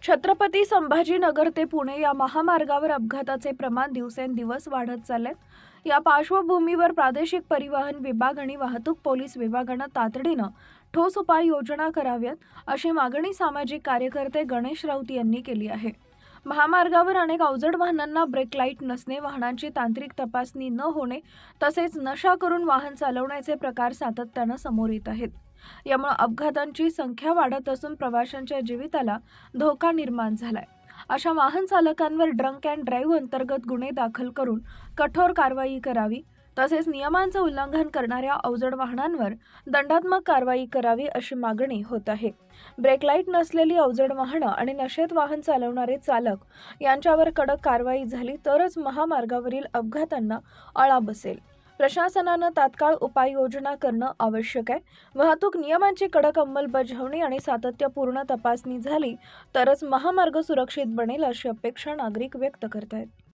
छत्रपती संभाजीनगर ते पुणे या महामार्गावर अपघाताचे प्रमाण दिवसेंदिवस वाढत चालले. या पार्श्वभूमीवर प्रादेशिक परिवहन विभाग आणि वाहतूक पोलीस विभागानं तातडीनं ठोस उपाययोजना कराव्यात अशी मागणी सामाजिक कार्यकर्ते गणेश राऊत यांनी केली आहे. महामार्गावर अनेक अवजड वाहनांना ब्रेक लाईट नसणे, वाहनांची तांत्रिक तपासणी न होणे तसेच नशा करून वाहन चालवण्याचे प्रकार सातत्यानं समोर येत आहेत. यामुळे अपघातांची संख्या वाढत असून प्रवाशांच्या जीविताला धोका निर्माण झालाय. अशा वाहन चालकांवर ड्रंक अँड ड्राईव्ह अंतर्गत गुन्हे दाखल करून कठोर कारवाई करावी, तसेच नियमांचं उल्लंघन करणाऱ्या अवजड वाहनांवर दंडात्मक कारवाई करावी अशी मागणी होत आहे. ब्रेक लाईट नसलेली अवजड वाहनं आणि नशेत वाहन चालवणारे चालक यांच्यावर कडक कारवाई झाली तरच महामार्गावरील अपघातांना आळा बसेल. प्रशासनानं तात्काळ उपाययोजना करणं आवश्यक आहे. वाहतूक नियमांची कडक अंमलबजावणी आणि सातत्यपूर्ण तपासणी झाली तरच महामार्ग सुरक्षित बनेल अशी अपेक्षा नागरिक व्यक्त करतायत.